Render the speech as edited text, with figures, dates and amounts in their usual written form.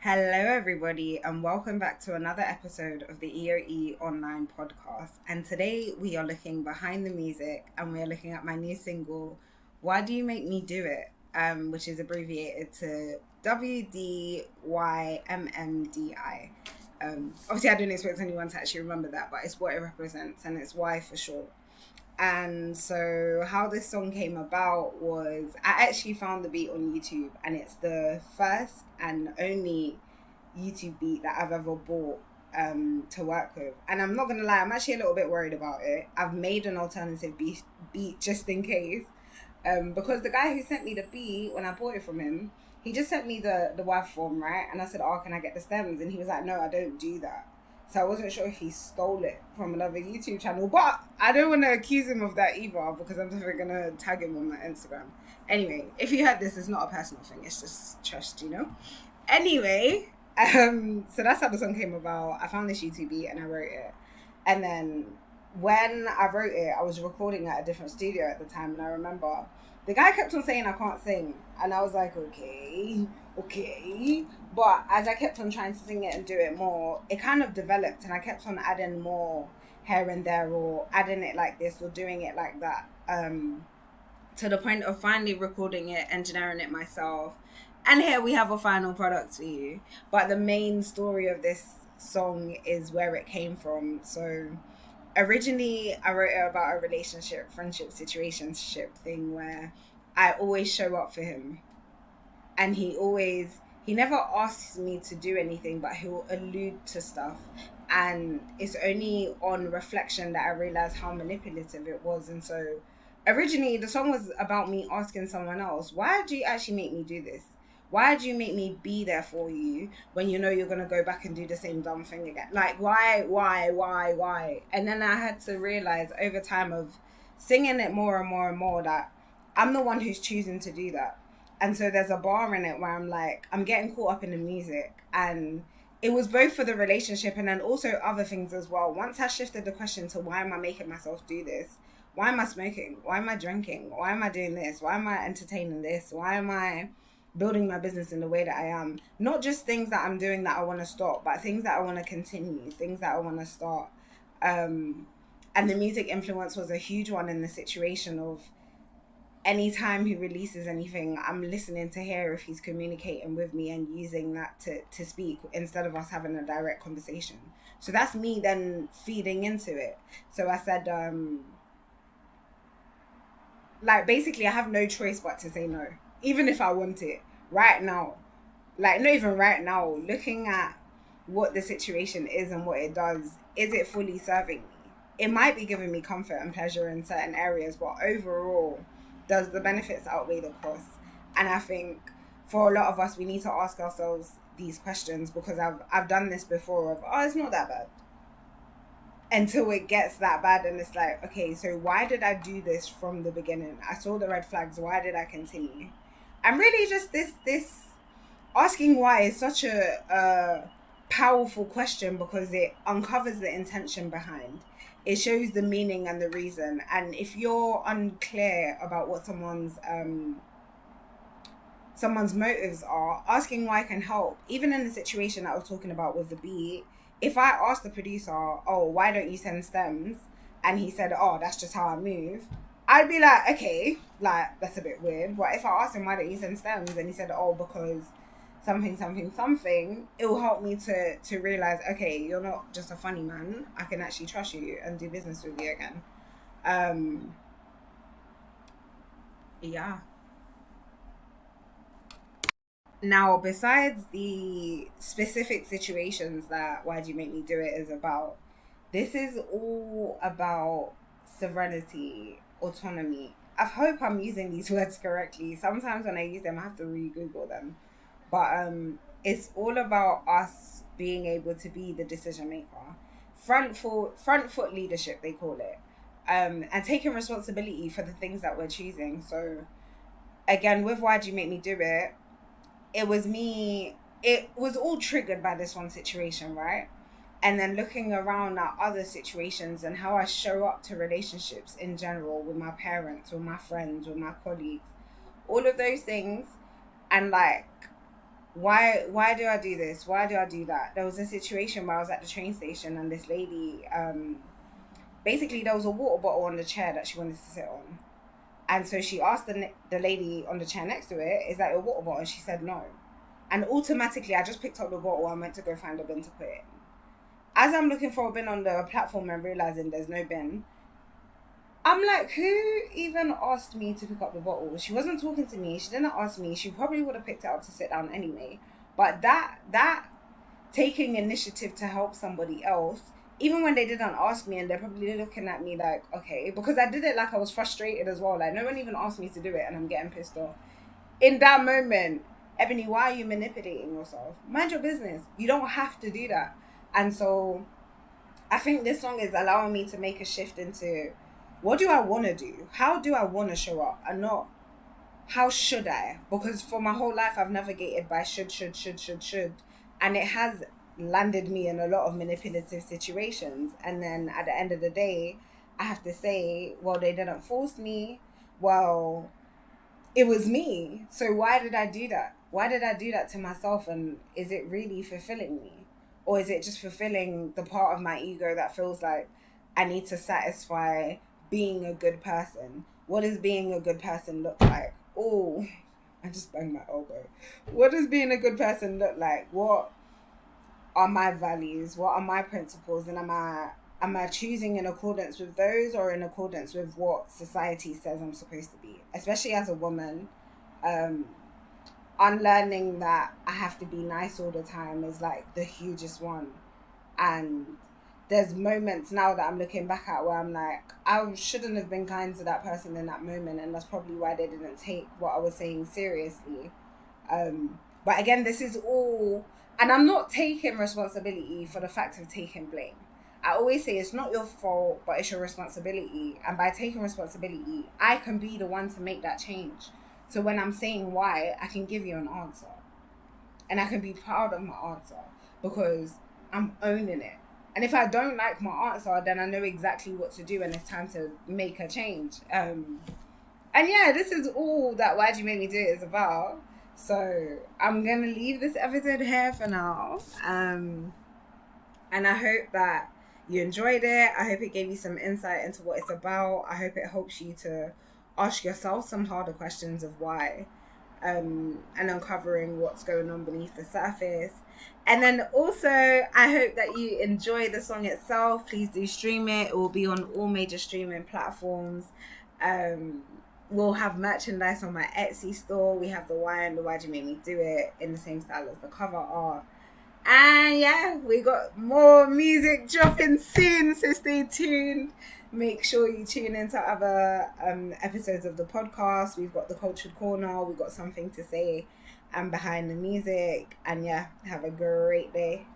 Hello, everybody, and welcome back to another episode of the EOE Online Podcast. And today we are looking behind the music and we are looking at my new single, Why Do You Make Me Do It? Which is abbreviated to WDYMMDI. Obviously, I don't expect anyone to actually remember that, but it's what it represents and it's why for short. And so, how this song came about was I actually found the beat on YouTube, and it's the first and only YouTube beat that I've ever bought to work with. And I'm not gonna lie, I'm actually a little bit worried about it. I've made an alternative beat just in case, because the guy who sent me the beat when I bought it from him, he just sent me the WAV form, right? And I said, "Oh, can I get the stems?" And he was like, "No, I don't do that." So I wasn't sure if he stole it from another YouTube channel, but I don't want to accuse him of that either because I'm definitely gonna tag him on my Instagram. Anyway, if you heard this, it's not a personal thing; it's just trust. Anyway, so that's how the song came about. I found this YouTube beat and I wrote it, and then when I wrote it, I was recording at a different studio at the time, and I remember the guy kept on saying I can't sing, and I was like, okay. But as I kept on trying to sing it and do it more, it kind of developed, and I kept on adding more here and there, or adding it like this, or doing it like that, to the point of finally recording it, engineering it myself. And here we have a final product for you. But the main story of this song is where it came from. So originally I wrote it about a relationship, friendship, situationship thing where I always show up for him. And he never asks me to do anything, but he'll allude to stuff. And it's only on reflection that I realized how manipulative it was. And so originally the song was about me asking someone else, why do you actually make me do this? Why do you make me be there for you when you know you're going to go back and do the same dumb thing again? Like, why? And then I had to realize over time of singing it more and more and more that I'm the one who's choosing to do that. And so there's a bar in it where I'm like, I'm getting caught up in the music. And it was both for the relationship and then also other things as well. Once I shifted the question to why am I making myself do this? Why am I smoking? Why am I drinking? Why am I doing this? Why am I entertaining this? Why am I building my business in the way that I am? Not just things that I'm doing that I want to stop, but things that I want to continue, things that I want to start. And the music influence was a huge one in the situation of anytime he releases anything, I'm listening to hear if he's communicating with me and using that to speak instead of us having a direct conversation. So that's me then feeding into it. So I said, like, basically, I have no choice but to say no, even if I want it right now. Like, not even right now, looking at what the situation is and what it does, is it fully serving me? It might be giving me comfort and pleasure in certain areas, but overall, does the benefits outweigh the costs? And I think for a lot of us, we need to ask ourselves these questions because I've done this before of, oh, it's not that bad. Until it gets that bad and it's like, okay, so why did I do this from the beginning? I saw the red flags. Why did I continue? And really just this asking why is such a powerful question because it uncovers the intention behind. It shows the meaning and the reason. And if you're unclear about what someone's motives are, asking why can help. Even in the situation that I was talking about with the beat, if I asked the producer, oh, why don't you send stems? And he said, oh, that's just how I move. I'd be like, okay, like, that's a bit weird. But if I asked him, why don't you send stems? And he said, oh, because something, it will help me to realize, okay, you're not just a funny man. I can actually trust you and do business with you again. Yeah. Now, besides the specific situations that Why Do You Make Me Do It is about, this is all about serenity, autonomy. I hope I'm using these words correctly. Sometimes when I use them, I have to re-Google them. But it's all about us being able to be the decision maker. Front foot leadership, they call it. And taking responsibility for the things that we're choosing. So again, with Why Do You Make Me Do It, it was all triggered by this one situation, right? And then looking around at other situations and how I show up to relationships in general with my parents, with my friends, with my colleagues, all of those things. And like, why do I do this? Why do I do that? There was a situation where I was at the train station and this lady, basically there was a water bottle on the chair that she wanted to sit on. And so she asked the lady on the chair next to it, is that your water bottle? And she said no. And automatically I just picked up the bottle and went to go find a bin to put it in. As I'm looking for a bin on the platform and realizing there's no bin, I'm like, who even asked me to pick up the bottle? She wasn't talking to me. She didn't ask me. She probably would have picked it up to sit down anyway. But that taking initiative to help somebody else, even when they didn't ask me and they're probably looking at me like, okay, because I did it like I was frustrated as well. Like, no one even asked me to do it and I'm getting pissed off. In that moment, Ebony, why are you manipulating yourself? Mind your business. You don't have to do that. And so I think this song is allowing me to make a shift into, what do I want to do? How do I want to show up? And not, how should I? Because for my whole life, I've navigated by should. And it has landed me in a lot of manipulative situations. And then at the end of the day, I have to say, well, they didn't force me. Well, it was me. So why did I do that? Why did I do that to myself? And is it really fulfilling me? Or is it just fulfilling the part of my ego that feels like I need to satisfy being a good person? What does being a good person look like? Oh, I just banged my elbow. What does being a good person look like? What are my values? What are my principles? And am I choosing in accordance with those or in accordance with what society says I'm supposed to be? Especially as a woman, unlearning that I have to be nice all the time is like the hugest one. And there's moments now that I'm looking back at where I'm like, I shouldn't have been kind to that person in that moment, and that's probably why they didn't take what I was saying seriously. But again, this is all, and I'm not taking responsibility for the fact of taking blame. I always say it's not your fault, but it's your responsibility. And by taking responsibility, I can be the one to make that change. So when I'm saying why, I can give you an answer. And I can be proud of my answer because I'm owning it. And if I don't like my answer, then I know exactly what to do and it's time to make a change. And yeah, this is all that Why'd You Make Me Do It is about. So I'm going to leave this episode here for now. And I hope that you enjoyed it. I hope it gave you some insight into what it's about. I hope it helps you to ask yourself some harder questions of why, and uncovering what's going on beneath the surface. And then also, I hope that you enjoy the song itself. Please do stream it. It will be on all major streaming platforms. We'll have merchandise on my Etsy store. We have the Why and the Why'd You Make Me Do It in the same style as the cover art. And yeah, we got more music dropping soon, so stay tuned. Make sure you tune into other episodes of the podcast. We've got the Cultured Corner. We've got something to say behind the music. And yeah, have a great day.